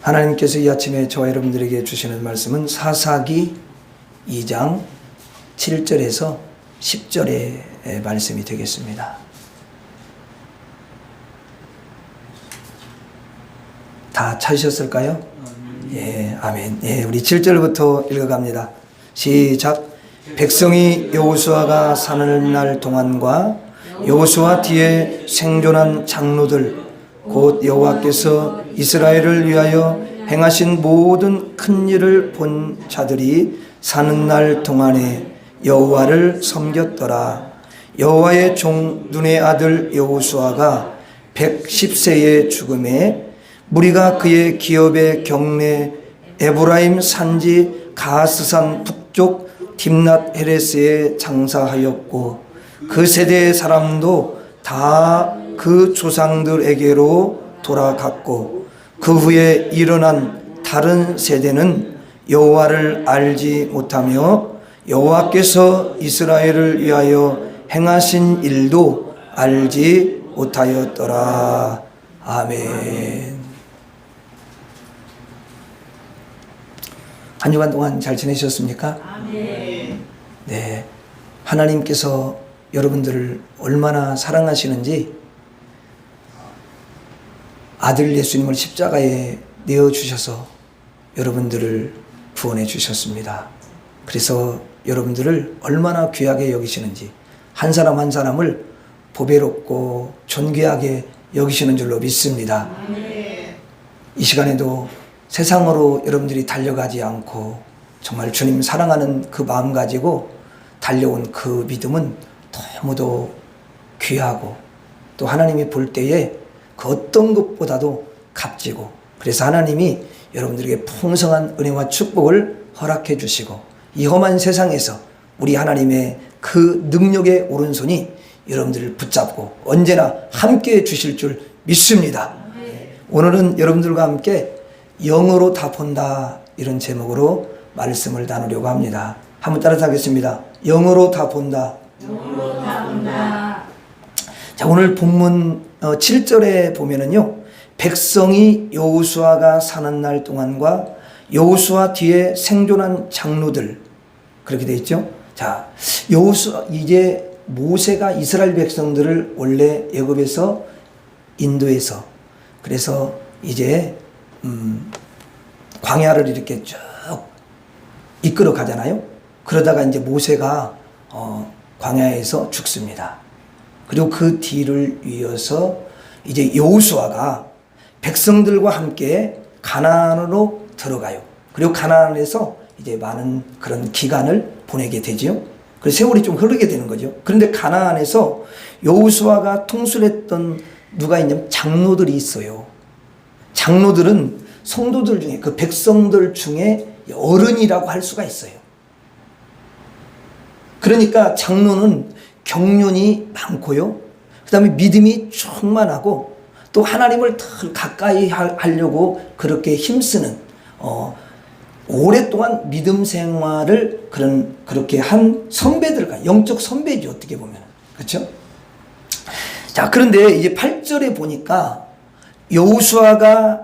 하나님께서 이 아침에 저와 여러분들에게 주시는 말씀은 사사기 2장 7절에서 10절의 말씀이 되겠습니다. 다 찾으셨을까요? 예, 아멘. 예, 우리 7절부터 읽어갑니다. 시작. 백성이 여호수아가 사는 날 동안과 여호수아 뒤에 생존한 장로들 곧 여호와께서 이스라엘을 위하여 행하신 모든 큰 일을 본 자들이 사는 날 동안에 여호와를 섬겼더라. 여호와의 종 눈의 아들 여호수아가 110세의 죽음에 무리가 그의 기업의 경내 에브라임 산지 가스산 북쪽 딥낫 헤레스에 장사하였고 그 세대의 사람도 다 그 조상들에게로 돌아갔고 그 후에 일어난 다른 세대는 여호와를 알지 못하며 여호와께서 이스라엘을 위하여 행하신 일도 알지 못하였더라. 아멘. 한 주간 동안 잘 지내셨습니까? 아멘. 네, 하나님께서 여러분들을 얼마나 사랑하시는지 아들 예수님을 십자가에 내어주셔서 여러분들을 구원해 주셨습니다. 그래서 여러분들을 얼마나 귀하게 여기시는지 한 사람 한 사람을 보배롭고 존귀하게 여기시는 줄로 믿습니다. 이 시간에도 세상으로 여러분들이 달려가지 않고 정말 주님 사랑하는 그 마음 가지고 달려온 그 믿음은 너무도 귀하고 또 하나님이 볼 때에 그 어떤 것보다도 값지고 그래서 하나님이 여러분들에게 풍성한 은혜와 축복을 허락해 주시고 이 험한 세상에서 우리 하나님의 그 능력의 오른손이 여러분들을 붙잡고 언제나 함께 해 주실 줄 믿습니다. 오늘은 여러분들과 함께 영으로 다 본다 이런 제목으로 말씀을 나누려고 합니다. 한번 따라서 하겠습니다. 영으로 다 본다. 영으로 다 본다. 자, 오늘 본문 7절에 보면은요, 백성이 여호수아가 사는 날 동안과 여호수아 뒤에 생존한 장로들 그렇게 돼 있죠. 자, 여호수아 이제 모세가 이스라엘 백성들을 원래 애굽에서 인도해서 그래서 이제 광야를 이렇게 쭉 이끌어 가잖아요. 그러다가 이제 모세가 광야에서 죽습니다. 그리고 그 뒤를 이어서 이제 여호수아가 백성들과 함께 가나안으로 들어가요. 그리고 가나안에서 이제 많은 그런 기간을 보내게 되지요. 그래서 세월이 좀 흐르게 되는 거죠. 그런데 가나안에서 여호수아가 통솔했던 누가 있냐면 장로들이 있어요. 장로들은 성도들 중에 그 백성들 중에 어른이라고 할 수가 있어요. 그러니까 장로는 경륜이 많고요. 그 다음에 믿음이 충만하고 또 하나님을 더 가까이 하려고 그렇게 힘쓰는 오랫동안 믿음 생활을 그렇게 한 선배들과 영적 선배죠. 어떻게 보면. 그렇죠? 자, 그런데 이제 8절에 보니까 여호수아가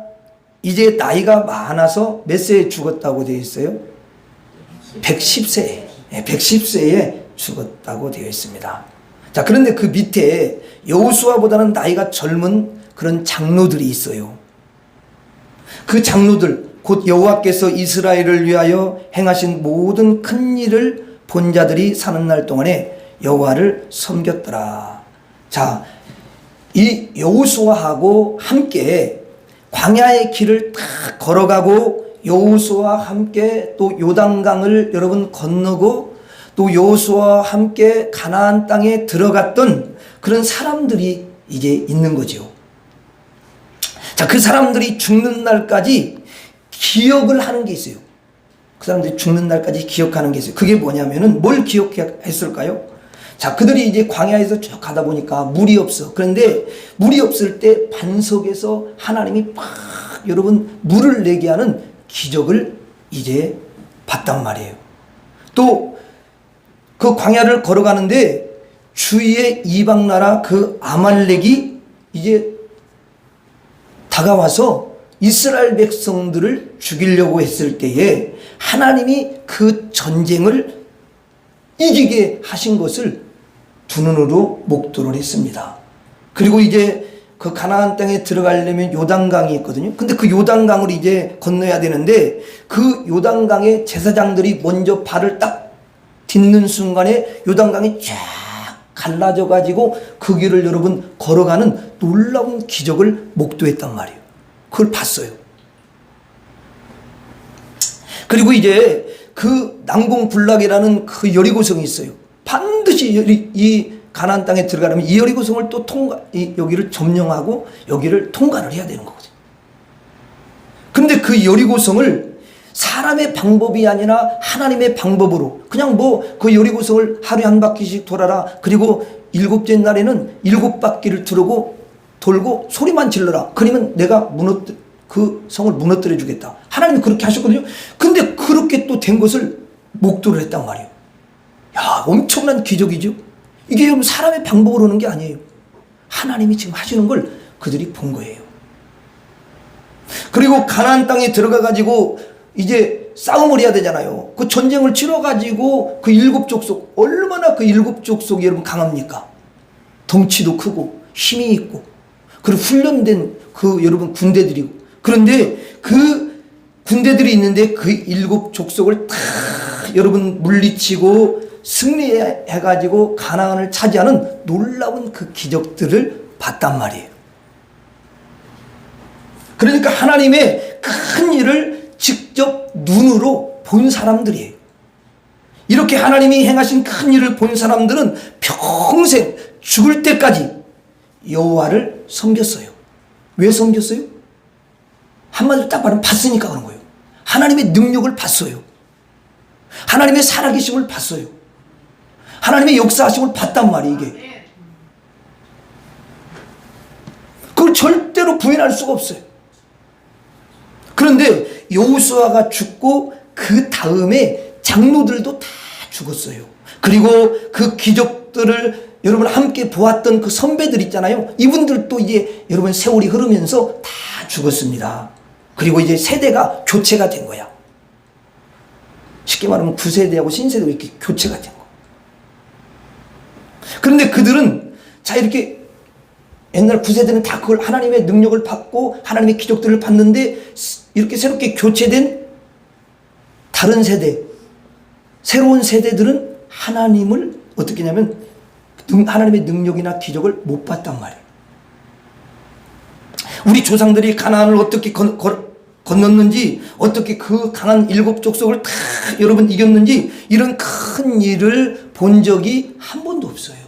이제 나이가 많아서 몇 세에 죽었다고 되어 있어요? 110세. 110세에 죽었다고 되어 있습니다. 자, 그런데 그 밑에 여호수아보다는 나이가 젊은 그런 장로들이 있어요. 그 장로들 곧 여호와께서 이스라엘을 위하여 행하신 모든 큰 일을 본 자들이 사는 날 동안에 여호와를 섬겼더라. 자, 이 여호수아하고 함께 광야의 길을 딱 걸어가고 여호수아와 함께 또 요단강을 여러분 건너고 또 여호수아와 함께 가나안 땅에 들어갔던 그런 사람들이 이제 있는 거죠. 자, 그 사람들이 죽는 날까지 기억을 하는 게 있어요. 그 사람들이 죽는 날까지 기억하는 게 있어요. 그게 뭐냐면은 뭘 기억했을까요? 자, 그들이 이제 광야에서 쭉 가다 보니까 물이 없어. 그런데 물이 없을 때 반석에서 하나님이 막 여러분 물을 내게 하는 기적을 이제 봤단 말이에요. 또 그 광야를 걸어가는데 주위의 이방 나라 그 아말렉이 이제 다가와서 이스라엘 백성들을 죽이려고 했을 때에 하나님이 그 전쟁을 이기게 하신 것을 두 눈으로 목도를 했습니다. 그리고 이제 그 가나안 땅에 들어가려면 요단강이 있거든요. 근데 그 요단강을 이제 건너야 되는데 그 요단강에 제사장들이 먼저 발을 딱 딛는 순간에 요단강이 쫙 갈라져 가지고 그 길을 여러분 걸어가는 놀라운 기적을 목도했단 말이에요. 그걸 봤어요. 그리고 이제 그 난공불락이라는 그 여리고성이 있어요. 반드시 이 가나안 땅에 들어가려면 이 여리고성을 또 여기를 점령하고 여기를 통과를 해야 되는 거거든요. 그런데 그 여리고성을 사람의 방법이 아니라 하나님의 방법으로 그냥 뭐 그 여리고성을 하루에 한 바퀴씩 돌아라. 그리고 일곱째 날에는 7바퀴를 돌고 소리만 질러라. 그러면 내가 그 성을 무너뜨려 주겠다. 하나님이 그렇게 하셨거든요. 근데 그렇게 또 된 것을 목도를 했단 말이에요. 야, 엄청난 기적이죠. 이게 여러분 사람의 방법으로 오는 게 아니에요. 하나님이 지금 하시는 걸 그들이 본 거예요. 그리고 가나안 땅에 들어가 가지고 이제 싸움을 해야 되잖아요. 그 전쟁을 치러 가지고 그 7족속, 얼마나 그 7족속이 여러분 강합니까? 덩치도 크고 힘이 있고 그리고 훈련된 그 여러분 군대들이고. 그런데 그 군대들이 있는데 그 7족속을 다 여러분 물리치고 승리해가지고 가나안을 차지하는 놀라운 그 기적들을 봤단 말이에요. 그러니까 하나님의 큰 일을 직접 눈으로 본 사람들이에요. 이렇게 하나님이 행하신 큰 일을 본 사람들은 평생 죽을 때까지 여호와를 섬겼어요. 왜 섬겼어요? 한마디로 딱 말하면 봤으니까 그런 거예요. 하나님의 능력을 봤어요. 하나님의 살아계심을 봤어요. 하나님의 역사하심을 봤단 말이에요. 이게 그걸 절대로 부인할 수가 없어요. 그런데 여호수아가 죽고 그 다음에 장로들도 다 죽었어요. 그리고 그 기적들을 여러분 함께 보았던 그 선배들 있잖아요. 이분들도 이제 여러분 세월이 흐르면서 다 죽었습니다. 그리고 이제 세대가 교체가 된 거야. 쉽게 말하면 구세대하고 신세대가 이렇게 교체가 된 거야. 그런데 그들은 자 이렇게 옛날 구세대는 다 그걸 하나님의 능력을 받고 하나님의 기적들을 받는데 이렇게 새롭게 교체된 다른 세대, 새로운 세대들은 하나님을 어떻게 하냐면 하나님의 능력이나 기적을 못 봤단 말이에요. 우리 조상들이 가나안을 어떻게 건넜는지, 어떻게 그 강한 7족속을 다 여러분 이겼는지 이런 큰 일을 본 적이 한 번도 없어요.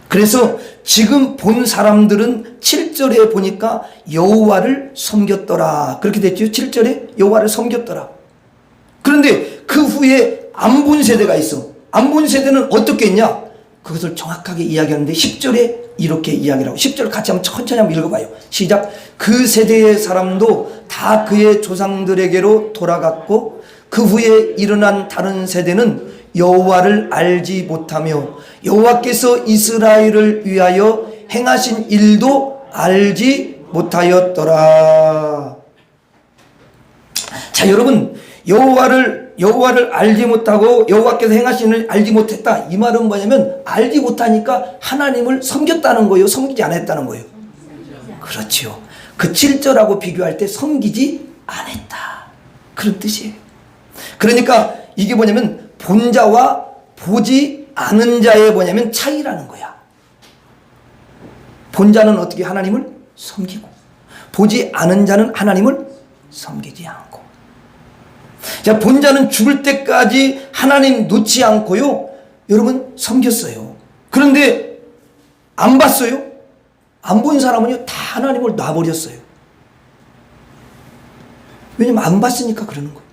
그래서 지금 본 사람들은 7절에 보니까 여호와를 섬겼더라. 그렇게 됐죠. 7절에 여호와를 섬겼더라. 그런데 그 후에 안 본 세대가 있어. 안 본 세대는 어떻게 했냐? 그것을 정확하게 이야기하는데 10절에 이렇게 이야기를 하고 10절 같이 한번 천천히 한번 읽어봐요. 시작. 그 세대의 사람도 다 그의 조상들에게로 돌아갔고 그 후에 일어난 다른 세대는 여호와를 알지 못하며 여호와께서 이스라엘을 위하여 행하신 일도 알지 못하였더라. 자 여러분 여호와를 알지 못하고 여호와께서 행하신 일을 알지 못했다. 이 말은 뭐냐면 알지 못하니까 하나님을 섬겼다는 거예요. 섬기지 않았다는 거예요. 그렇죠. 그 7절하고 비교할 때 섬기지 않았다. 그런 뜻이에요. 그러니까 이게 뭐냐면 본 자와 보지 않은 자의 뭐냐면 차이라는 거야. 본 자는 어떻게 하나님을 섬기고 보지 않은 자는 하나님을 섬기지 않고. 자, 본 자는 죽을 때까지 하나님 놓지 않고요. 여러분 섬겼어요. 그런데 안 봤어요? 안 본 사람은요 다 하나님을 놔버렸어요. 왜냐면 안 봤으니까 그러는 거예요.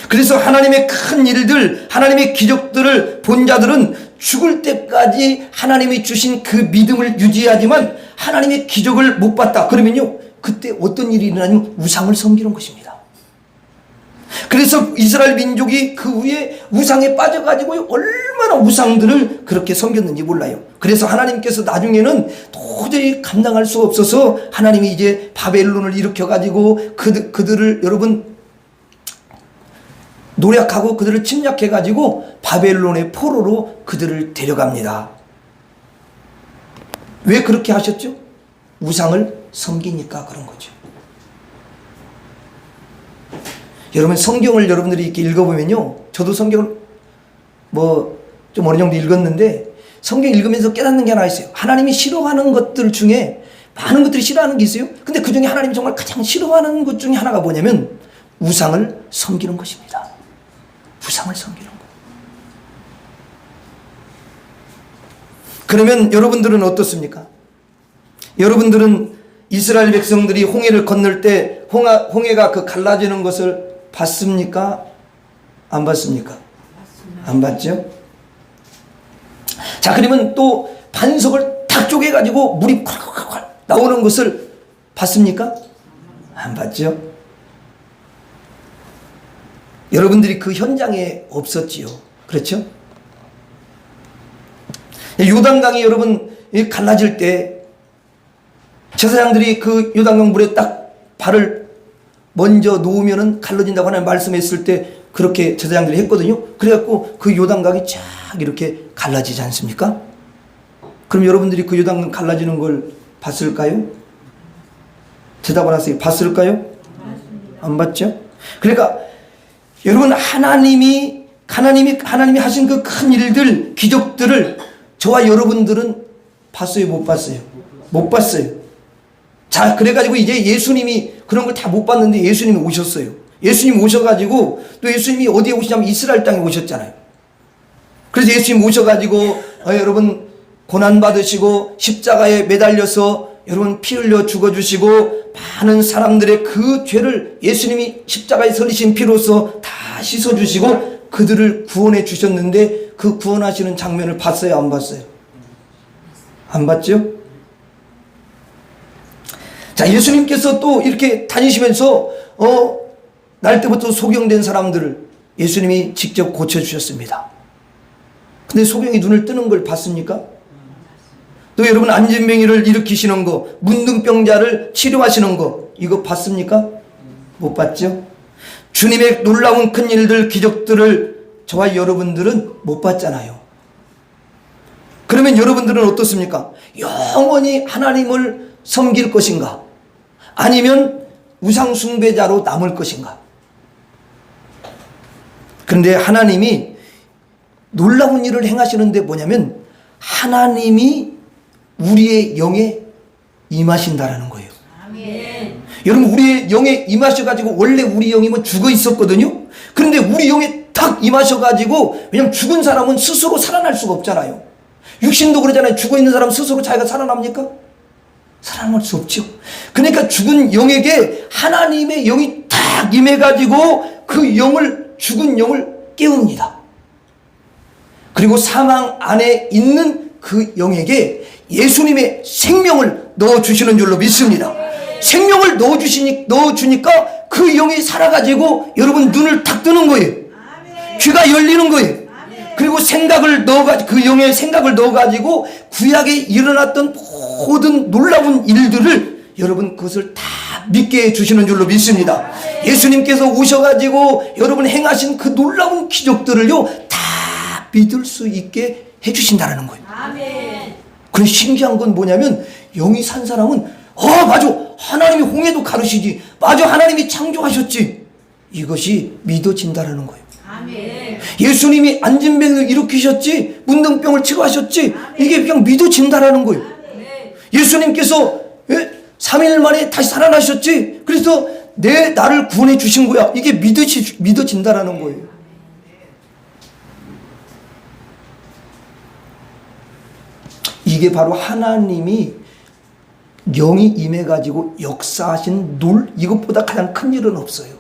그래서 하나님의 큰 일들, 하나님의 기적들을 본 자들은 죽을 때까지 하나님이 주신 그 믿음을 유지하지만 하나님의 기적을 못 봤다. 그러면요, 그때 어떤 일이 일어나냐면 우상을 섬기는 것입니다. 그래서 이스라엘 민족이 그 후에 우상에 빠져가지고 얼마나 우상들을 그렇게 섬겼는지 몰라요. 그래서 하나님께서 나중에는 도저히 감당할 수 없어서 하나님이 이제 바벨론을 일으켜가지고 그들을 여러분 노력하고 그들을 침략해가지고 바벨론의 포로로 그들을 데려갑니다. 왜 그렇게 하셨죠? 우상을 섬기니까 그런 거죠. 여러분 성경을 여러분들이 이렇게 읽어보면요, 저도 성경을 좀 어느 정도 읽었는데 성경 읽으면서 깨닫는 게 하나 있어요. 하나님이 싫어하는 것들 중에 많은 것들이 싫어하는 게 있어요. 근데 그 중에 하나님이 정말 가장 싫어하는 것 중에 하나가 뭐냐면 우상을 섬기는 것입니다. 우상을 섬기는 것. 그러면 여러분들은 어떻습니까? 여러분들은 이스라엘 백성들이 홍해를 건널 때 홍해가 그 갈라지는 것을 봤습니까? 안 봤습니까? 안 봤죠? 자, 그러면 또 반석을 탁 쪼개가지고 물이 콸콸콸 나오는 것을 봤습니까? 안 봤죠? 여러분들이 그 현장에 없었지요. 그렇죠? 요단강이 여러분 갈라질 때 제사장들이 그 요단강 물에 딱 발을 먼저 놓으면은 갈라진다고 하나님 말씀했을 때 그렇게 제사장들이 했거든요. 그래갖고 그 요단강이 쫙 이렇게 갈라지지 않습니까? 그럼 여러분들이 그 요단강 갈라지는 걸 봤을까요? 대답을 하세요. 봤을까요? 안 봤죠? 그러니까 여러분 하나님이 하신 그 큰 일들, 기적들을 저와 여러분들은 봤어요? 못 봤어요? 못 봤어요. 자, 그래가지고 이제 예수님이 그런 걸 다 못 봤는데 예수님이 오셨어요. 예수님 오셔가지고 또 예수님이 어디에 오시냐면 이스라엘 땅에 오셨잖아요. 그래서 예수님 오셔가지고 여러분 고난받으시고 십자가에 매달려서 여러분 피 흘려 죽어주시고 많은 사람들의 그 죄를 예수님이 십자가에 흘리신 피로서 다 씻어주시고 그들을 구원해 주셨는데 그 구원하시는 장면을 봤어요? 안 봤어요? 안 봤죠? 자, 예수님께서 또 이렇게 다니시면서 날 때부터 소경된 사람들을 예수님이 직접 고쳐주셨습니다. 근데 소경이 눈을 뜨는 걸 봤습니까? 또 여러분 안진뱅이를 일으키시는 거, 문둥병자를 치료하시는 거 이거 봤습니까? 못 봤죠? 주님의 놀라운 큰 일들, 기적들을 저와 여러분들은 못 봤잖아요. 그러면 여러분들은 어떻습니까? 영원히 하나님을 섬길 것인가? 아니면 우상 숭배자로 남을 것인가? 그런데 하나님이 놀라운 일을 행하시는데 뭐냐면 하나님이 우리의 영에 임하신다라는 거예요. 아멘. 여러분 우리의 영에 임하셔가지고 원래 우리 영이 죽어 있었거든요. 그런데 우리 영에 탁 임하셔가지고 왜냐면 죽은 사람은 스스로 살아날 수가 없잖아요. 육신도 그러잖아요. 죽어 있는 사람 스스로 자기가 살아납니까? 살아날 수 없죠. 그러니까 죽은 영에게 하나님의 영이 탁 임해가지고 그 영을 죽은 영을 깨웁니다. 그리고 사망 안에 있는 그 영에게 예수님의 생명을 넣어주시는 줄로 믿습니다. 생명을 넣어주니까 그 영이 살아가지고 여러분 눈을 탁 뜨는 거예요. 귀가 열리는 거예요. 그리고 생각을 넣어가지고 그 영의 생각을 넣어가지고 구약에 일어났던 모든 놀라운 일들을 여러분 그것을 다 믿게 해주시는 줄로 믿습니다. 예수님께서 오셔가지고 여러분 행하신 그 놀라운 기적들을요 다 믿을 수 있게 해주신다는 거예요. 그래서 신기한 건 뭐냐면 영이 산 사람은 맞아 하나님이 홍해도 가르시지, 맞아 하나님이 창조하셨지, 이것이 믿어진다는 거예요. 예수님이 안진뱅이를 일으키셨지, 문둥병을 치료하셨지, 이게 그냥 믿어진다는 거예요. 예수님께서 3일 만에 다시 살아나셨지, 그래서 나를 구원해 주신 거야, 이게 믿어진다는 거예요. 이게 바로 하나님이 영이 임해가지고 역사하신 이것보다 가장 큰 일은 없어요.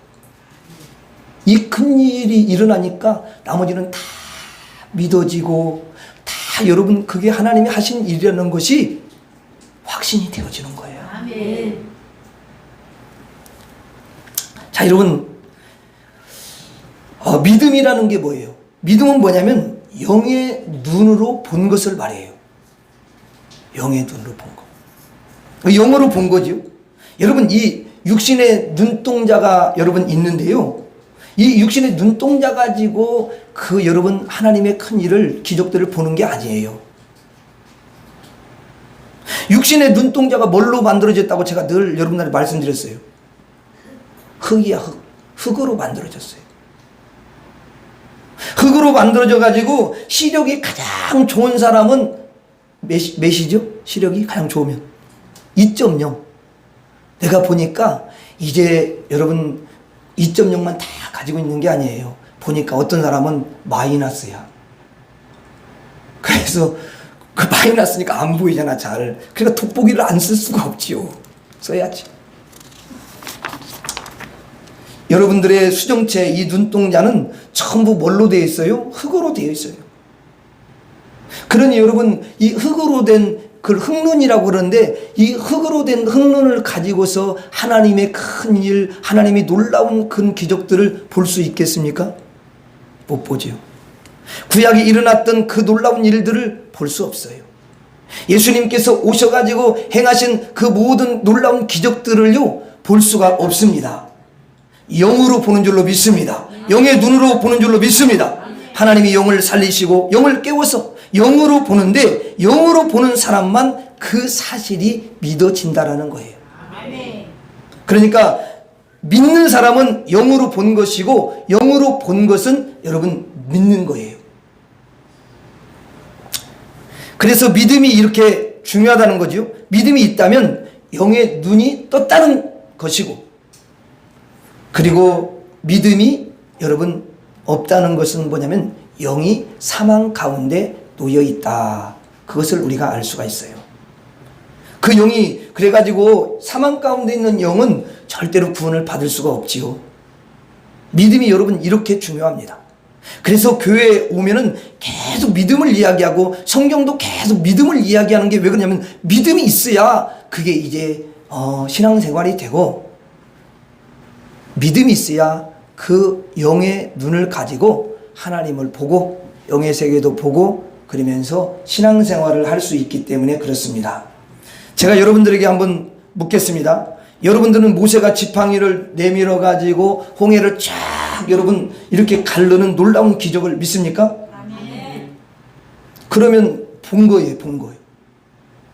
이 큰 일이 일어나니까 나머지는 다 믿어지고 다 여러분 그게 하나님이 하신 일이라는 것이 확신이 되어지는 거예요. 아멘. 자, 여러분 믿음이라는 게 뭐예요? 믿음은 뭐냐면 영의 눈으로 본 것을 말해요. 영의 눈으로 본 거. 영으로 본 거죠. 여러분, 이 육신의 눈동자가 여러분 있는데요. 이 육신의 눈동자 가지고 여러분 하나님의 큰 일을, 기적들을 보는 게 아니에요. 육신의 눈동자가 뭘로 만들어졌다고 제가 늘 여러분들한테 말씀드렸어요. 흙이야, 흙. 흙으로 만들어졌어요. 흙으로 만들어져 가지고 시력이 가장 좋은 사람은 몇이죠? 시력이 가장 좋으면 2.0. 내가 보니까 이제 여러분 2.0만 다 가지고 있는 게 아니에요. 보니까 어떤 사람은 마이너스야. 그래서 그 마이너스니까 안 보이잖아, 잘. 그러니까 돋보기를 안 쓸 수가 없지요. 써야지. 여러분들의 수정체, 이 눈동자는 전부 뭘로 되어 있어요? 흙으로 되어 있어요. 그러니 여러분, 이 흙으로 된 그 흙눈이라고 그러는데, 이 흙으로 된 흙눈을 가지고서 하나님의 큰 일, 하나님의 놀라운 큰 기적들을 볼 수 있겠습니까? 못 보죠. 구약에 일어났던 그 놀라운 일들을 볼 수 없어요. 예수님께서 오셔가지고 행하신 그 모든 놀라운 기적들을요, 볼 수가 없습니다. 영으로 보는 줄로 믿습니다. 영의 눈으로 보는 줄로 믿습니다. 하나님이 영을 살리시고 영을 깨워서 영으로 보는데, 영으로 보는 사람만 그 사실이 믿어진다라는 거예요. 그러니까 믿는 사람은 영으로 본 것이고, 영으로 본 것은 여러분 믿는 거예요. 그래서 믿음이 이렇게 중요하다는 거죠. 믿음이 있다면 영의 눈이 떴다는 것이고, 그리고 믿음이 여러분 없다는 것은 뭐냐면 영이 사망 가운데 놓여 있다. 그것을 우리가 알 수가 있어요. 그 영이, 그래가지고 사망 가운데 있는 영은 절대로 구원을 받을 수가 없지요. 믿음이 여러분 이렇게 중요합니다. 그래서 교회에 오면은 계속 믿음을 이야기하고 성경도 계속 믿음을 이야기하는 게 왜 그러냐면, 믿음이 있어야 그게 이제 신앙생활이 되고, 믿음이 있어야 그 영의 눈을 가지고 하나님을 보고 영의 세계도 보고 그러면서 신앙생활을 할 수 있기 때문에 그렇습니다. 제가 여러분들에게 한번 묻겠습니다. 여러분들은 모세가 지팡이를 내밀어 가지고 홍해를 쫙 여러분 이렇게 가르는 놀라운 기적을 믿습니까? 아멘. 그러면 본 거예요, 본 거예요.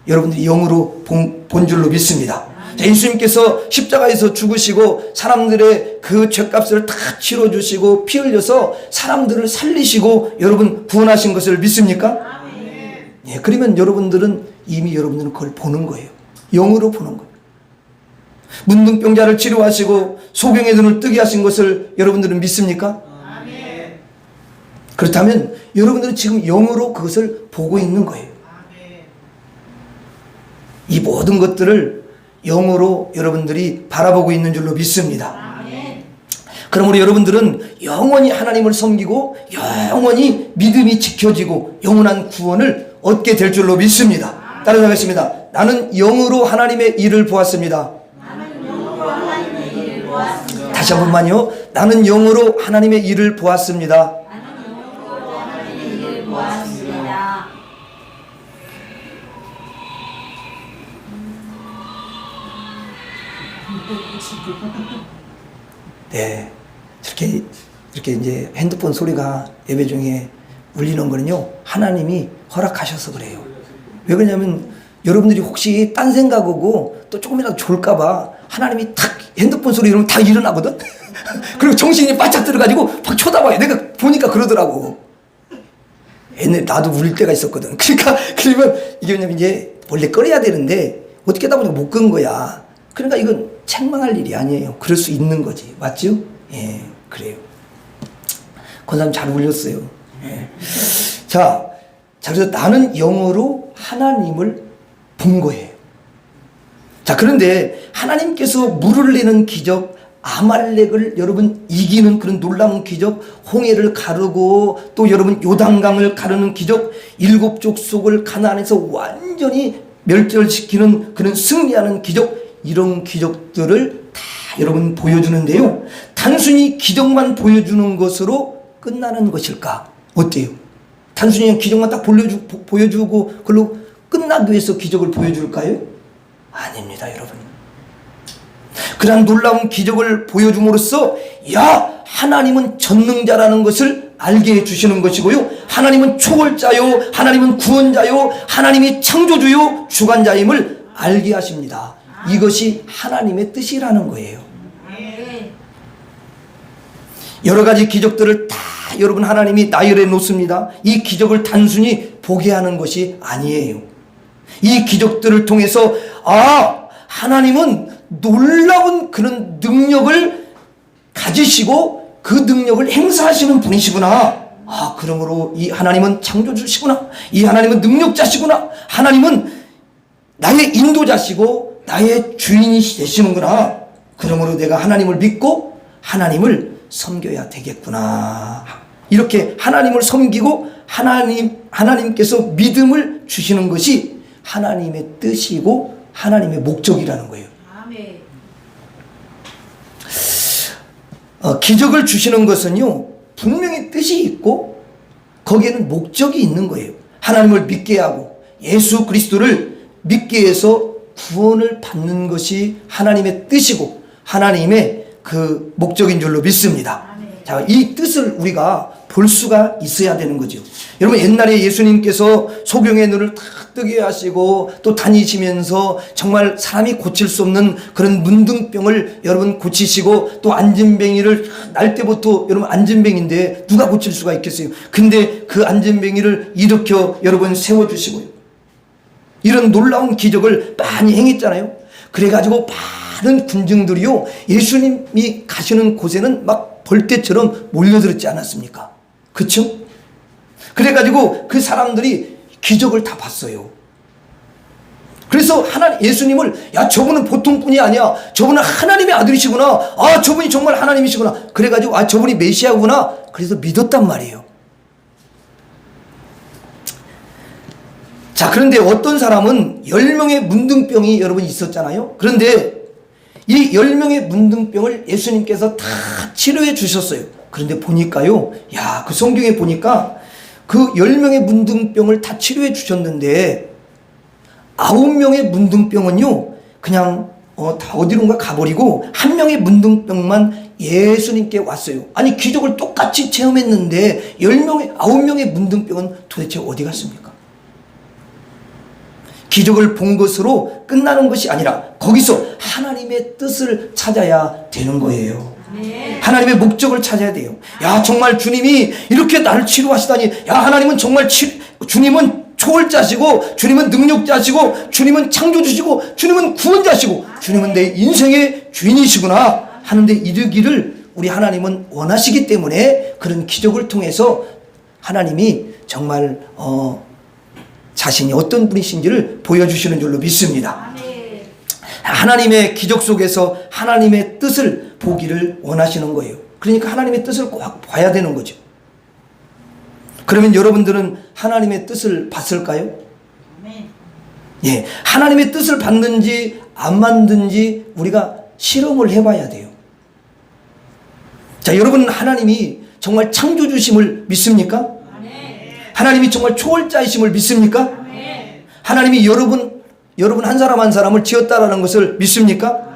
여러분들이 영으로 본 줄로 믿습니다. 예수님께서 십자가에서 죽으시고 사람들의 그 죄값을 다 치러주시고 피 흘려서 사람들을 살리시고 여러분 구원하신 것을 믿습니까? 예, 그러면 여러분들은 이미 여러분들은 그걸 보는 거예요. 영으로 보는 거예요. 문둥병자를 치료하시고 소경의 눈을 뜨게 하신 것을 여러분들은 믿습니까? 그렇다면 여러분들은 지금 영으로 그것을 보고 있는 거예요. 이 모든 것들을 영으로 여러분들이 바라보고 있는 줄로 믿습니다. 그러므로 여러분들은 영원히 하나님을 섬기고 영원히 믿음이 지켜지고 영원한 구원을 얻게 될 줄로 믿습니다. 따라하겠습니다. 나는 영으로 하나님의 일을 보았습니다. 다시 한 번만요. 나는 영으로 하나님의 일을 보았습니다. 네, 이렇게 이제 핸드폰 소리가 예배 중에 울리는 거는요, 하나님이 허락하셔서 그래요. 왜 그러냐면 여러분들이 혹시 딴 생각하고 또 조금이라도 졸까봐 하나님이 탁 핸드폰 소리 이러면 다 일어나거든. 그리고 정신이 바짝 들어가지고 막 쳐다봐요. 내가 보니까 그러더라고. 옛날에 나도 울릴 때가 있었거든. 그러니까 그러면 이게 왜냐면 이제 원래 꺼내야 되는데 어떻게 하다 보니까 못 끈 거야. 그러니까 이건 책망할 일이 아니에요. 그럴 수 있는 거지. 맞죠? 예, 그래요. 권사님 잘 울렸어요. 예. 자, 그래서 나는 영으로 하나님을 본 거예요. 자, 그런데 하나님께서 물을 내는 기적, 아말렉을 여러분 이기는 그런 놀라운 기적, 홍해를 가르고 또 여러분 요단강을 가르는 기적, 7 족속을 가나안에서 완전히 멸절시키는 그런 승리하는 기적, 이런 기적들을 다 여러분 보여주는데요. 단순히 기적만 보여주는 것으로 끝나는 것일까? 어때요? 단순히 기적만 딱 보여주고 그걸로 끝나기 위해서 기적을 보여줄까요? 아닙니다, 여러분. 그러한 놀라운 기적을 보여줌으로써 하나님은 전능자라는 것을 알게 해주시는 것이고요, 하나님은 초월자요, 하나님은 구원자요, 하나님이 창조주요, 주관자임을 알게 하십니다. 이것이 하나님의 뜻이라는 거예요. 여러 가지 기적들을 다 여러분 하나님이 나열해 놓습니다. 이 기적을 단순히 보게 하는 것이 아니에요. 이 기적들을 통해서 하나님은 놀라운 그런 능력을 가지시고 그 능력을 행사하시는 분이시구나. 그러므로 이 하나님은 창조주시구나. 이 하나님은 능력자시구나. 하나님은 나의 인도자시고 나의 주인이 되시는구나. 그러므로 내가 하나님을 믿고 하나님을 섬겨야 되겠구나. 이렇게 하나님을 섬기고 하나님께서 믿음을 주시는 것이 하나님의 뜻이고 하나님의 목적이라는 거예요. 아멘. 기적을 주시는 것은요, 분명히 뜻이 있고 거기에는 목적이 있는 거예요. 하나님을 믿게 하고 예수 그리스도를 믿게 해서 구원을 받는 것이 하나님의 뜻이고 하나님의 그 목적인 줄로 믿습니다. 자, 이 뜻을 우리가 볼 수가 있어야 되는 거죠. 여러분, 옛날에 예수님께서 소경의 눈을 탁 뜨게 하시고 또 다니시면서 정말 사람이 고칠 수 없는 그런 문둥병을 여러분 고치시고 또 안진뱅이를 날 때부터 여러분 안진뱅인데 누가 고칠 수가 있겠어요? 근데 그 안진뱅이를 일으켜 여러분 세워주시고요, 이런 놀라운 기적을 많이 행했잖아요. 그래가지고 많은 군중들이요, 예수님이 가시는 곳에는 막 벌떼처럼 몰려들었지 않았습니까? 그쵸? 그래가지고 그 사람들이 기적을 다 봤어요. 그래서 예수님을 저분은 보통 분이 아니야, 저분은 하나님의 아들이시구나, 저분이 정말 하나님이시구나, 그래가지고 저분이 메시아구나, 그래서 믿었단 말이에요. 자, 그런데 어떤 사람은 10명의 문둥병이 여러분 있었잖아요. 그런데 이 10명의 문둥병을 예수님께서 다 치료해 주셨어요. 그런데 보니까요, 그 성경에 보니까 그 10명의 문둥병을 다 치료해 주셨는데 9명의 문둥병은요, 그냥 다 어디론가 가버리고 1명의 문둥병만 예수님께 왔어요. 아니, 기적을 똑같이 체험했는데 9명의 문둥병은 도대체 어디 갔습니까? 기적을 본 것으로 끝나는 것이 아니라 거기서 하나님의 뜻을 찾아야 되는 거예요. 하나님의 목적을 찾아야 돼요. 정말 주님이 이렇게 나를 치료하시다니, 하나님은 정말 주님은 초월자시고 주님은 능력자시고 주님은 창조주시고 주님은 구원자시고 주님은 내 인생의 주인이시구나 하는데 이르기를 우리 하나님은 원하시기 때문에 그런 기적을 통해서 하나님이 정말 자신이 어떤 분이신지를 보여주시는 줄로 믿습니다. 하나님의 기적 속에서 하나님의 뜻을 보기를 원하시는 거예요. 그러니까 하나님의 뜻을 꼭 봐야 되는 거죠. 그러면 여러분들은 하나님의 뜻을 봤을까요? 예, 하나님의 뜻을 봤는지 안 봤는지 우리가 실험을 해봐야 돼요. 자, 여러분, 하나님이 정말 창조주심을 믿습니까? 하나님이 정말 초월자이심을 믿습니까? 하나님이 여러분 한 사람 한 사람을 지었다라는 것을 믿습니까?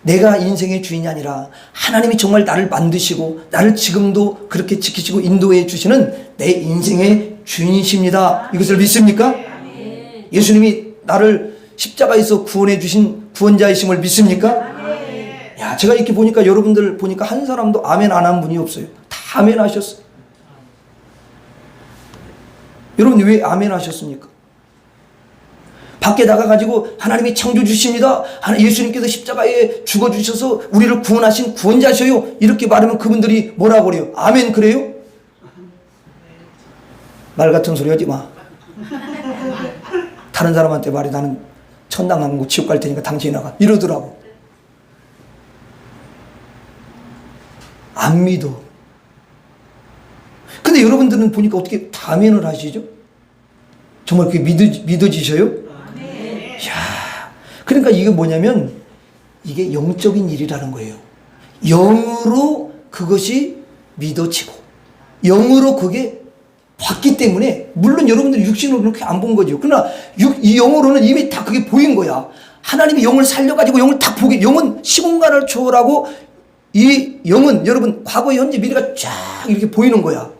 내가 인생의 주인이 아니라 하나님이 정말 나를 만드시고 나를 지금도 그렇게 지키시고 인도해 주시는 내 인생의 주인이십니다. 이것을 믿습니까? 예수님이 나를 십자가에서 구원해 주신 구원자이심을 믿습니까? 제가 이렇게 보니까 여러분들 보니까 한 사람도 아멘 안 한 분이 없어요. 다 아멘 하셨어요. 여러분, 왜 아멘 하셨습니까? 밖에 나가가지고 하나님이 창조주십니다, 예수님께서 십자가에 죽어주셔서 우리를 구원하신 구원자셔요, 이렇게 말하면 그분들이 뭐라 그래요? 아멘 그래요? 말 같은 소리 하지 마. 다른 사람한테 말해. 나는 천당 안 가고 지옥 갈 테니까 당신이 나가, 이러더라고. 안 믿어. 근데 여러분들은 보니까 어떻게 다 아멘을 하시죠? 정말 그게 믿어지셔요? 이야, 그러니까 이게 뭐냐면 이게 영적인 일이라는 거예요. 영으로 그것이 믿어지고 영으로 그게 봤기 때문에, 물론 여러분들이 육신으로는 그렇게 안 본 거죠. 그러나 이 영으로는 이미 다 그게 보인 거야. 하나님이 영을 살려가지고 영을 딱 보게, 영은 시공간을 초월하고 이 영은 여러분 과거, 현재, 미래가 쫙 이렇게 보이는 거야.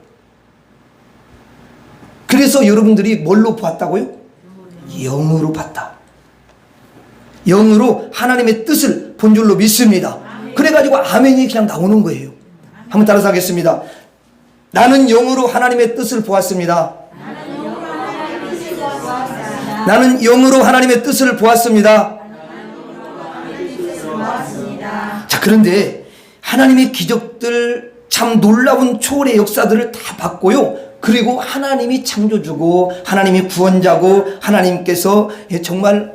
그래서 여러분들이 뭘로 봤다고요? 영으로 봤다. 영으로 하나님의 뜻을 본 줄로 믿습니다. 그래가지고 아멘이 그냥 나오는 거예요. 한번 따라서 하겠습니다. 나는 영으로 하나님의 뜻을 보았습니다. 나는 영으로 하나님의 뜻을 보았습니다. 자, 그런데 하나님의 기적들, 참 놀라운 초월의 역사들을 다 봤고요. 그리고 하나님이 창조주고 하나님이 구원자고 하나님께서 정말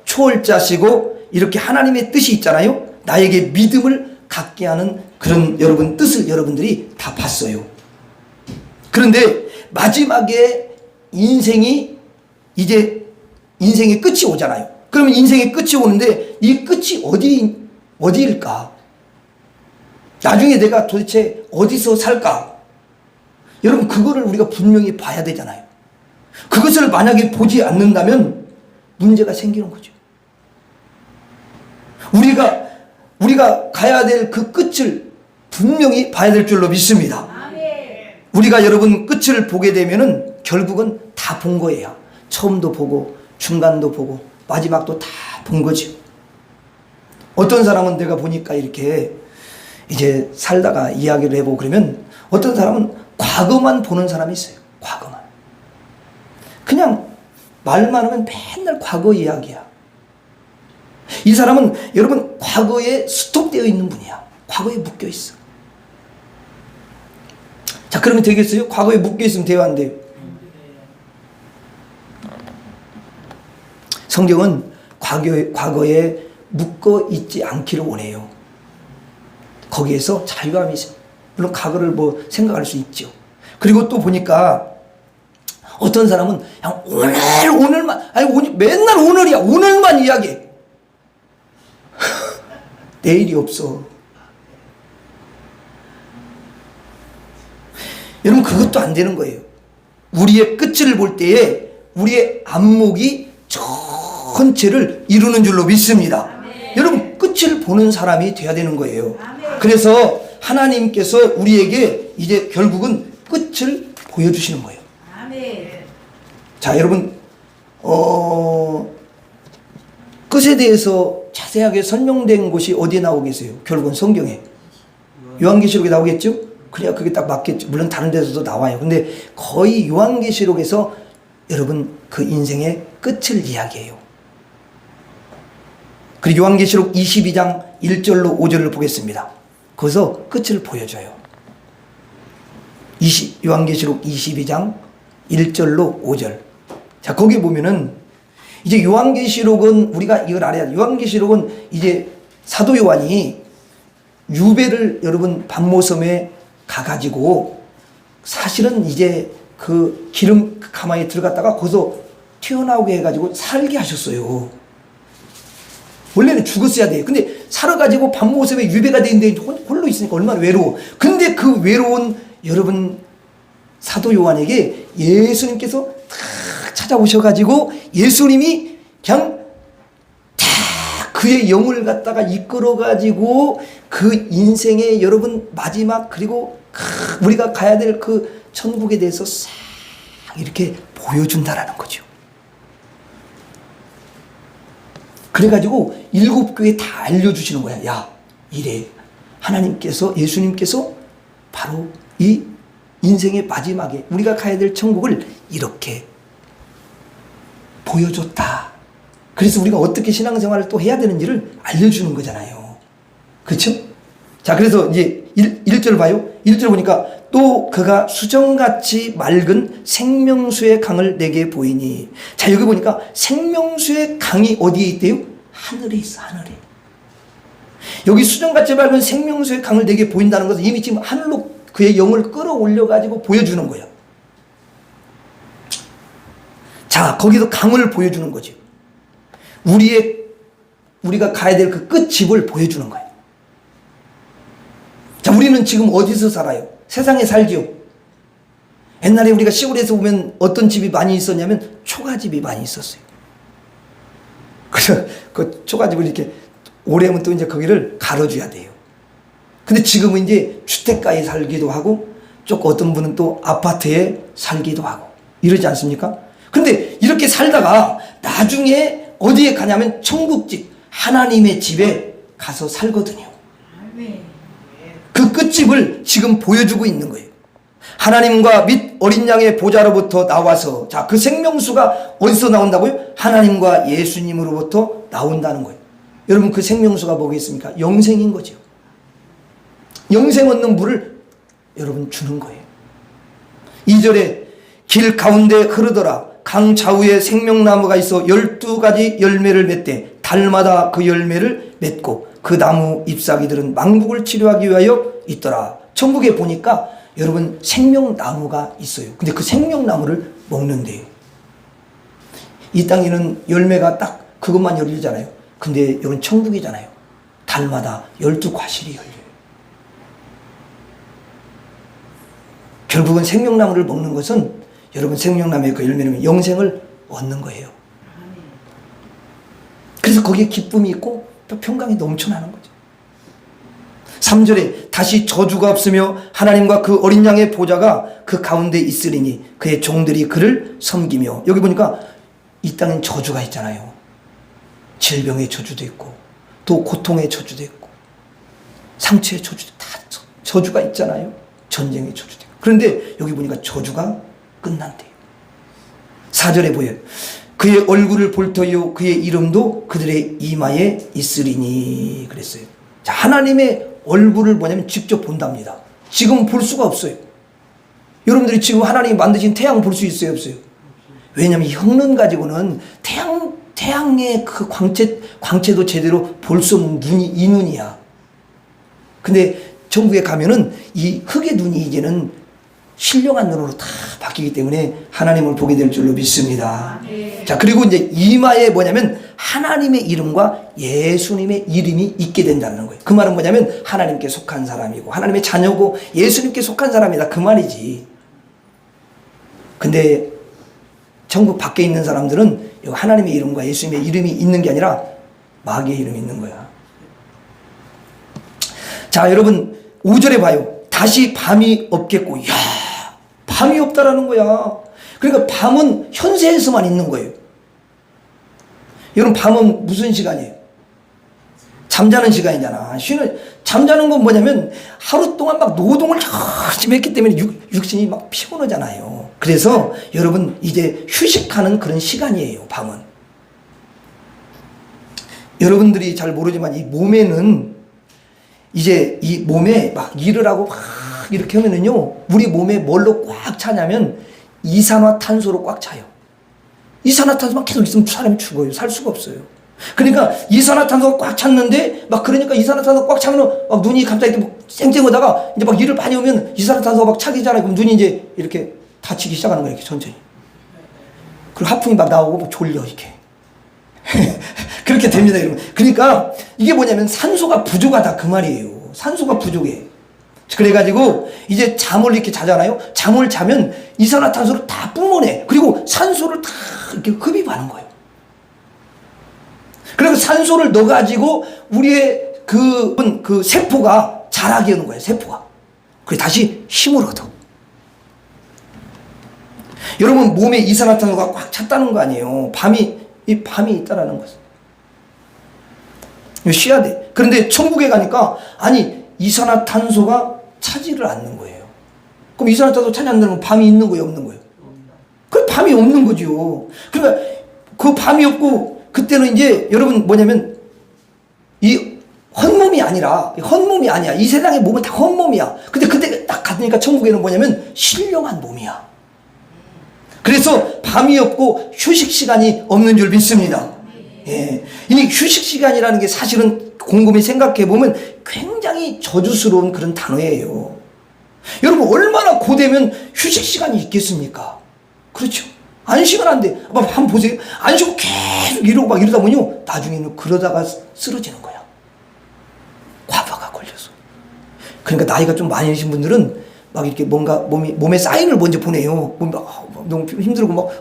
초월자시고 이렇게 하나님의 뜻이 있잖아요. 나에게 믿음을 갖게 하는 그런 여러분 뜻을 여러분들이 다 봤어요. 그런데 마지막에 이제 인생의 끝이 오잖아요. 그러면 인생의 끝이 오는데 이 끝이 어디일까? 나중에 내가 도대체 어디서 살까? 여러분, 그거를 우리가 분명히 봐야 되잖아요. 그것을 만약에 보지 않는다면 문제가 생기는 거죠. 우리가 가야 될 그 끝을 분명히 봐야 될 줄로 믿습니다. 우리가 여러분 끝을 보게 되면은 결국은 다 본 거예요. 처음도 보고 중간도 보고 마지막도 다 본 거죠. 어떤 사람은 내가 보니까 이렇게 이제 살다가 이야기를 해보고 그러면 어떤 사람은 과거만 보는 사람이 있어요. 과거만. 그냥 말만 하면 맨날 과거 이야기야. 이 사람은 여러분 과거에 스톱되어 있는 분이야. 과거에 묶여 있어. 자, 그러면 되겠어요? 과거에 묶여 있으면 돼요, 안 돼요? 성경은 과거에 묶어 있지 않기를 원해요. 거기에서 자유함이 있어요. 물론 과거를 뭐 생각할 수 있죠. 그리고 또 보니까 어떤 사람은 그냥 오늘만, 맨날 오늘이야. 오늘만 이야기해. 내일이 없어. 여러분, 그것도 안 되는 거예요. 우리의 끝을 볼 때에 우리의 안목이 전체를 이루는 줄로 믿습니다. 여러분, 끝을 보는 사람이 돼야 되는 거예요. 그래서 하나님께서 우리에게 이제 결국은 끝을 보여주시는 거예요. 자, 여러분, 끝에 대해서 자세하게 설명된 곳이 어디에 나오고 계세요? 결국은 성경에. 요한계시록에 나오겠죠? 그래야 그게 딱 맞겠죠. 물론 다른 데서도 나와요. 근데 거의 요한계시록에서 여러분 그 인생의 끝을 이야기해요. 그리고 요한계시록 22장 1절로 5절을 보겠습니다. 거기서 끝을 보여줘요. 요한계시록 22장 1절로 5절. 자, 거기 보면은 이제 요한계시록은 우리가 이걸 알아야 돼요. 요한계시록은 이제 사도 요한이 유배를 여러분 반모섬에 가가지고 사실은 이제 그 기름 가마에 들어갔다가 거기서 튀어나오게 해가지고 살게 하셨어요. 원래는 죽었어야 돼요. 근데 살아가지고 반모섬에 유배가 돼 있는데 홀로 있으니까 얼마나 외로워. 근데 그 외로운 여러분 사도 요한에게 예수님께서 탁 찾아오셔가지고 예수님이 그냥 탁 그의 영을 갖다가 이끌어가지고 그 인생의 여러분 마지막 그리고 우리가 가야 될 그 천국에 대해서 싹 이렇게 보여준다라는 거죠. 그래가지고 7교회 다 알려주시는 거야. 야, 이래. 하나님께서, 예수님께서 바로 이 인생의 마지막에 우리가 가야 될 천국을 이렇게 보여줬다. 그래서 우리가 어떻게 신앙생활을 또 해야 되는지를 알려주는 거잖아요. 그렇죠? 자, 그래서 이제 1절 봐요. 1절 보니까 또 그가 수정같이 맑은 생명수의 강을 내게 보이니. 자, 여기 보니까 생명수의 강이 어디에 있대요? 하늘에 있어, 하늘에. 여기 수정같이 맑은 생명수의 강을 내게 보인다는 것은 이미 지금 하늘로 그의 영을 끌어올려가지고 보여주는 거예요. 자, 거기서 강을 보여주는 거죠. 우리가 가야 될 그 끝집을 보여주는 거예요. 우리는 지금 어디서 살아요? 세상에 살지요. 옛날에 우리가 시골에서 오면 어떤 집이 많이 있었냐면 초가집이 많이 있었어요. 그래서 그 초가집을 이렇게 오래 하면 또 이제 거기를 갈아줘야 돼요. 근데 지금은 이제 주택가에 살기도 하고 쪽 어떤 분은 또 아파트에 살기도 하고 이러지 않습니까? 근데 이렇게 살다가 나중에 어디에 가냐면 천국집, 하나님의 집에 가서 살거든요. 그 끝집을 지금 보여주고 있는 거예요. 하나님과 및 어린 양의 보좌로부터 나와서, 자, 그 생명수가 어디서 나온다고요? 하나님과 예수님으로부터 나온다는 거예요. 여러분, 그 생명수가 뭐겠습니까? 영생인 거죠. 영생 얻는 물을 여러분 주는 거예요. 2절에 길 가운데 흐르더라. 강 좌우에 생명나무가 있어 12가지 열매를 맺되 달마다 그 열매를 맺고 그 나무 잎사귀들은 망국을 치료하기 위하여 있더라. 천국에 보니까 여러분 생명나무가 있어요. 근데 그 생명나무를 먹는데요. 이 땅에는 열매가 딱 그것만 열리잖아요. 근데 여러분 천국이잖아요. 달마다 12과실이 열려요. 결국은 생명나무를 먹는 것은 여러분 생명나무의 그 열매는 영생을 얻는 거예요. 그래서 거기에 기쁨이 있고 또 평강이 넘쳐나는 거죠. 3절에 다시 저주가 없으며 하나님과 그 어린 양의 보좌가 그 가운데 있으리니 그의 종들이 그를 섬기며, 여기 보니까 이 땅엔 저주가 있잖아요. 질병의 저주도 있고 또 고통의 저주도 있고 상처의 저주도 다 저주가 있잖아요. 전쟁의 저주도 있고. 그런데 여기 보니까 저주가 끝난대요. 4절에 보여요. 그의 얼굴을 볼 터이요 그의 이름도 그들의 이마에 있으리니 그랬어요. 자, 하나님의 얼굴을 뭐냐면 직접 본답니다. 지금 볼 수가 없어요. 여러분들이 지금 하나님이 만드신 태양 볼 수 있어요, 없어요? 왜냐하면 형 가지고는 태양의 그 광채도 제대로 볼 수 없는 눈이 이 눈이야. 근데 천국에 가면은 이 흙의 눈이 이제는 신령한 눈으로 다 바뀌기 때문에 하나님을 보게 될 줄로 믿습니다. 자, 그리고 이제 이마에 뭐냐면 하나님의 이름과 예수님의 이름이 있게 된다는 거예요. 그 말은 뭐냐면 하나님께 속한 사람이고 하나님의 자녀고 예수님께 속한 사람이다, 그 말이지. 근데 천국 밖에 있는 사람들은 하나님의 이름과 예수님의 이름이 있는 게 아니라 마귀의 이름이 있는 거야. 자, 여러분 5절에 봐요. 다시 밤이 없겠고. 야, 밤이 없다라는 거야. 그러니까 밤은 현세에서만 있는 거예요. 여러분, 밤은 무슨 시간이에요? 잠자는 시간이잖아. 잠자는 건 뭐냐면 하루 동안 막 노동을 열심히 했기 때문에 육신이 막 피곤하잖아요. 그래서 여러분 이제 휴식하는 그런 시간이에요, 밤은. 여러분들이 잘 모르지만 이 몸에는 이제 이 몸에 막 일을 하고 막 이렇게 하면은요, 우리 몸에 뭘로 꽉 차냐면 이산화탄소로 꽉 차요. 이산화탄소만 계속 있으면 사람이 죽어요. 살 수가 없어요. 그러니까 이산화탄소가 꽉 찼는데 막 그러니까 이산화탄소가 꽉 차면 막 눈이 갑자기 이렇게 막 쨍쨍하다가 이제 막 일을 많이 오면 이산화탄소가 막 차기잖아요. 그럼 눈이 이제 이렇게 다치기 시작하는 거예요. 이렇게 천천히. 그리고 하품이 막 나오고 막 졸려 이렇게. 그렇게 됩니다, 여러분. 그러니까 이게 뭐냐면 산소가 부족하다 그 말이에요. 산소가 부족해. 그래가지고 이제 잠을 이렇게 자잖아요. 잠을 자면 이산화탄소를 다 뿜어내. 그리고 산소를 다 이렇게 흡입하는 거예요. 그래서 산소를 넣어가지고 우리의 그 세포가 자라게 하는 거예요. 세포가. 그래서 다시 힘을 얻어. 여러분 몸에 이산화탄소가 꽉 찼다는 거 아니에요. 밤이 있다라는 거죠. 쉬어야 돼. 그런데 천국에 가니까 아니 이산화탄소가 차지를 않는 거예요. 그럼 이산화탄소 차지 않는 건 밤이 있는 거예요, 없는 거예요? 그 밤이 없는 거죠. 그러니까 그 밤이 없고 그때는 이제 여러분 뭐냐면 이 헛몸이 아니라 헛몸이 아니야. 이 세상의 몸은 다 헛몸이야. 근데 그때 딱 가니까 천국에는 뭐냐면 신령한 몸이야. 그래서 밤이 없고 휴식 시간이 없는 줄 믿습니다. 예. 이 휴식 시간이라는 게 사실은 곰곰이 생각해 보면 굉장히 저주스러운 그런 단어예요. 여러분 얼마나 고되면 휴식 시간이 있겠습니까? 그렇죠. 안식은 안 돼. 한번 보세요. 안 쉬고 계속 이러고 막 이러다 보면요, 나중에는 그러다가 쓰러지는 거야. 과부하가 걸려서. 그러니까 나이가 좀 많으신 분들은 막 이렇게 뭔가 몸에 사인을 먼저 보내요. 몸이 너무 힘들고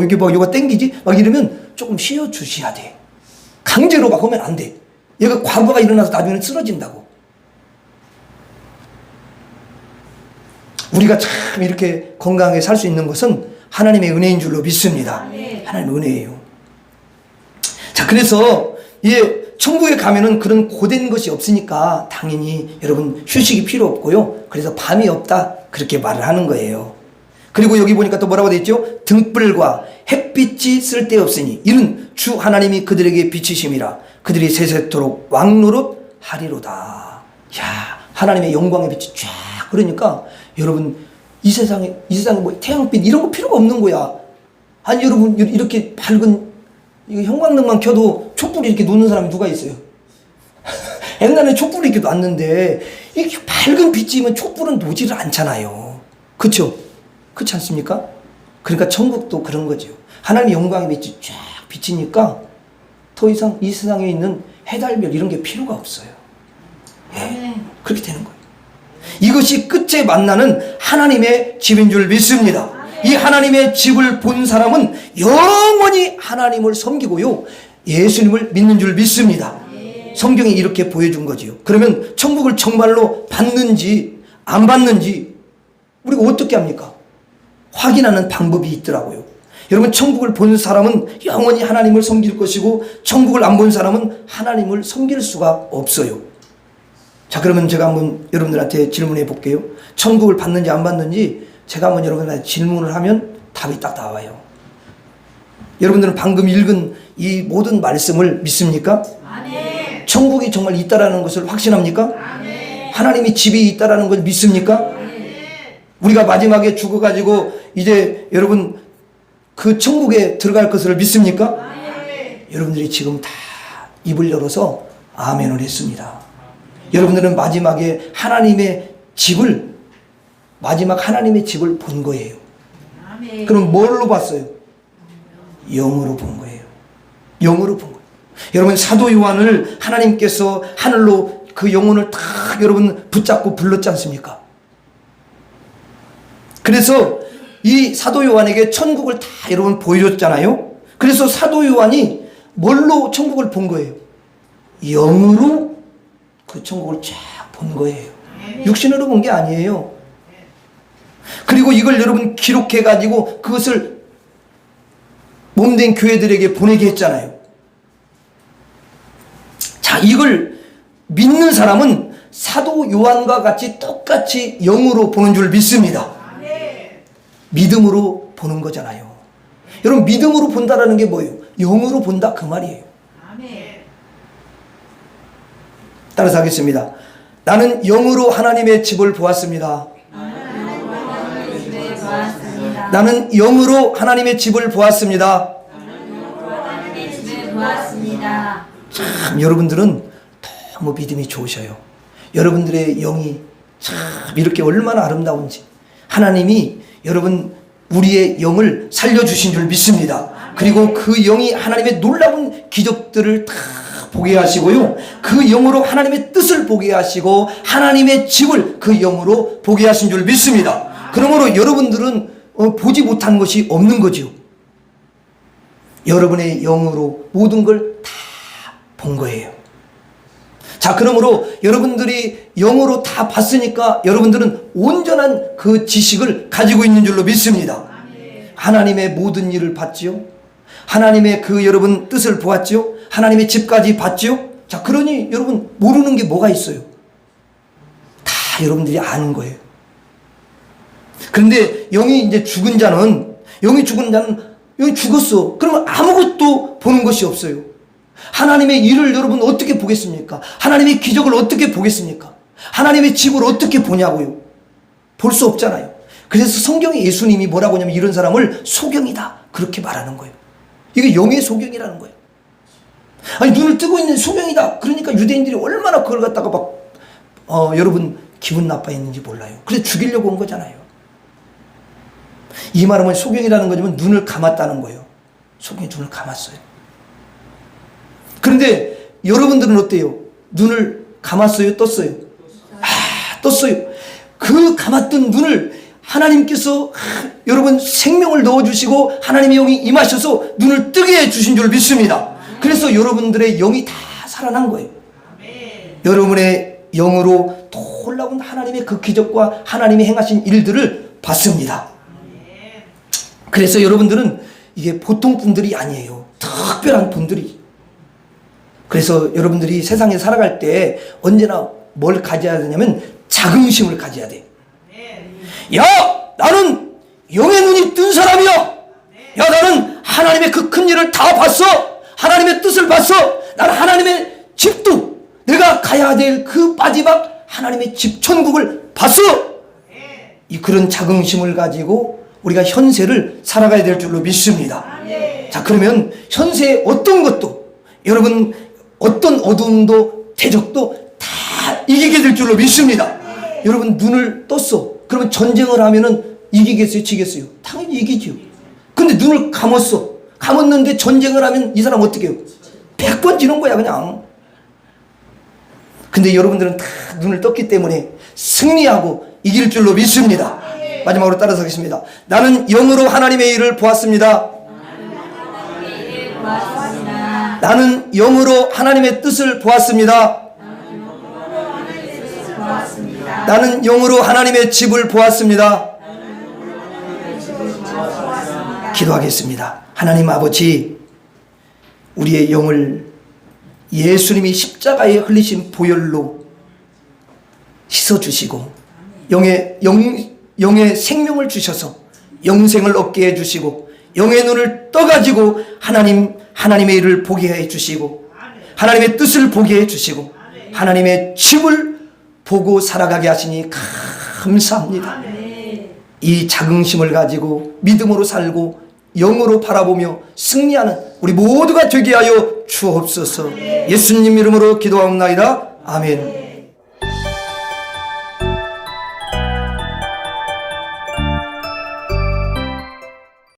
이게 막 여기가 땡기지? 막 이러면 조금 쉬어주셔야 돼. 강제로 막 하면 안 돼. 얘가 과부하가 일어나서 나중에는 쓰러진다고. 우리가 참 이렇게 건강하게 살 수 있는 것은 하나님의 은혜인 줄로 믿습니다. 하나님의 은혜예요. 자, 그래서 천국에 가면은 그런 고된 것이 없으니까 당연히 여러분 휴식이 필요 없고요. 그래서 밤이 없다 그렇게 말을 하는 거예요. 그리고 여기 보니까 또 뭐라고 되어 있죠? 등불과 햇빛이 쓸데없으니 이는 주 하나님이 그들에게 비치심이라 그들이 세세토록 왕노릇 하리로다. 야, 하나님의 영광의 빛이 쫙 그러니까 여러분 이 세상에 뭐 태양빛 이런 거 필요가 없는 거야. 아니 여러분 이렇게 밝은 이거 형광등만 켜도 촛불이 이렇게 놓는 사람이 누가 있어요? 옛날에 촛불이 이렇게 놨는데 이렇게 밝은 빛이면 촛불은 놓지를 않잖아요. 그렇죠? 그렇지 않습니까? 그러니까 천국도 그런 거죠. 하나님의 영광의 빛이 쫙 비치니까 더 이상 이 세상에 있는 해달별 이런 게 필요가 없어요. 예, 그렇게 되는 거예요. 이것이 끝에 만나는 하나님의 집인 줄 믿습니다. 이 하나님의 집을 본 사람은 영원히 하나님을 섬기고요. 예수님을 믿는 줄 믿습니다. 성경이 이렇게 보여준 거지요. 그러면 천국을 정말로 받는지 안 받는지 우리가 어떻게 합니까? 확인하는 방법이 있더라고요. 여러분 천국을 본 사람은 영원히 하나님을 섬길 것이고 천국을 안 본 사람은 하나님을 섬길 수가 없어요. 자, 그러면 제가 한번 여러분들한테 질문해 볼게요. 천국을 받는지 안 받는지 제가 한번 여러분들한테 질문을 하면 답이 딱 나와요. 여러분들은 방금 읽은 이 모든 말씀을 믿습니까? 아멘. 천국이 정말 있다라는 것을 확신합니까? 아멘. 하나님이 집이 있다라는 걸 믿습니까? 아멘. 우리가 마지막에 죽어가지고 이제 여러분 그 천국에 들어갈 것을 믿습니까? 아멘. 여러분들이 지금 다 입을 열어서 아멘을 했습니다. 여러분들은 마지막에 마지막 하나님의 집을 본 거예요. 아멘. 그럼 뭘로 봤어요? 영으로 본 거예요. 영으로 본 거예요. 여러분 사도 요한을 하나님께서 하늘로 그 영혼을 딱 여러분 붙잡고 불렀지 않습니까? 그래서 이 사도 요한에게 천국을 다 여러분 보여줬잖아요. 그래서 사도 요한이 뭘로 천국을 본 거예요? 영으로 그 천국을 쫙 본 거예요. 육신으로 본 게 아니에요. 그리고 이걸 여러분 기록해가지고 그것을 몸된 교회들에게 보내게 했잖아요. 자, 이걸 믿는 사람은 사도 요한과 같이 똑같이 영으로 보는 줄 믿습니다. 믿음으로 보는 거잖아요. 여러분 믿음으로 본다라는 게 뭐예요? 영으로 본다 그 말이에요. 따라서 하겠습니다. 나는 영으로 하나님의 집을 보았습니다. 나는 영으로 하나님의 집을 보았습니다. 참 여러분들은 너무 믿음이 좋으셔요. 여러분들의 영이 참 이렇게 얼마나 아름다운지 하나님이 여러분 우리의 영을 살려주신 줄 믿습니다. 그리고 그 영이 하나님의 놀라운 기적들을 다 보게 하시고요. 그 영으로 하나님의 뜻을 보게 하시고 하나님의 집을 그 영으로 보게 하신 줄 믿습니다. 그러므로 여러분들은 보지 못한 것이 없는 거죠. 여러분의 영으로 모든 걸 다 본 거예요. 자, 그러므로 여러분들이 영으로 다 봤으니까 여러분들은 온전한 그 지식을 가지고 있는 줄로 믿습니다. 하나님의 모든 일을 봤지요. 하나님의 그 여러분 뜻을 보았지요. 하나님의 집까지 봤지요. 자, 그러니 여러분 모르는 게 뭐가 있어요? 다 여러분들이 아는 거예요. 그런데 영이 죽은 자는 영이 죽었어. 그러면 아무것도 보는 것이 없어요. 하나님의 일을 여러분 어떻게 보겠습니까? 하나님의 기적을 어떻게 보겠습니까? 하나님의 집을 어떻게 보냐고요? 볼 수 없잖아요. 그래서 성경에 예수님이 뭐라고 하냐면 이런 사람을 소경이다 그렇게 말하는 거예요. 이게 영의 소경이라는 거예요. 아니 눈을 뜨고 있는 소경이다. 그러니까 유대인들이 얼마나 그걸 갖다가 여러분 기분 나빠했는지 몰라요. 그래서 죽이려고 온 거잖아요. 이 말하면 소경이라는 거지만 눈을 감았다는 거예요. 소경이 눈을 감았어요. 그런데 여러분들은 어때요? 눈을 감았어요? 떴어요? 떴어요. 그 감았던 눈을 하나님께서 여러분 생명을 넣어주시고 하나님의 영이 임하셔서 눈을 뜨게 해주신 줄 믿습니다. 그래서 여러분들의 영이 다 살아난 거예요. 여러분의 영으로 놀라운 하나님의 그 기적과 하나님이 행하신 일들을 봤습니다. 그래서 여러분들은 이게 보통 분들이 아니에요. 특별한 분들이. 그래서 여러분들이 세상에 살아갈 때 언제나 뭘 가져야 되냐면 자긍심을 가져야 돼. 야, 나는 영의 눈이 뜬 사람이야. 야, 나는 하나님의 그 큰 일을 다 봤어. 하나님의 뜻을 봤어. 나는 하나님의 집도 내가 가야 될 그 마지막 하나님의 집 천국을 봤어. 이 그런 자긍심을 가지고 우리가 현세를 살아가야 될 줄로 믿습니다. 자, 그러면 현세의 어떤 것도 여러분 어떤 어두움도 대적도 다 이기게 될 줄로 믿습니다. 여러분 눈을 떴어. 그러면 전쟁을 하면은 이기겠어요? 지겠어요? 당연히 이기죠. 근데 눈을 감았어. 감았는데 전쟁을 하면 이 사람 어떻게 해요? 100번 지는 거야 그냥. 근데 여러분들은 다 눈을 떴기 때문에 승리하고 이길 줄로 믿습니다. 마지막으로 따라서 하겠습니다. 나는 영으로 하나님의 일을 보았습니다. 나는 영으로 하나님의 뜻을 보았습니다. 나는 영으로 하나님의 집을 보았습니다. 기도하겠습니다. 하나님 아버지, 우리의 영을 예수님이 십자가에 흘리신 보혈로 씻어주시고 영의 생명을 주셔서 영생을 얻게 해주시고 영의 눈을 떠가지고 하나님의 일을 보게 해주시고 하나님의 뜻을 보게 해주시고 하나님의 집을 보고 살아가게 하시니 감사합니다. 이 자긍심을 가지고 믿음으로 살고 영으로 바라보며 승리하는 우리 모두가 되게 하여 주옵소서. 예수님 이름으로 기도하옵나이다. 아멘.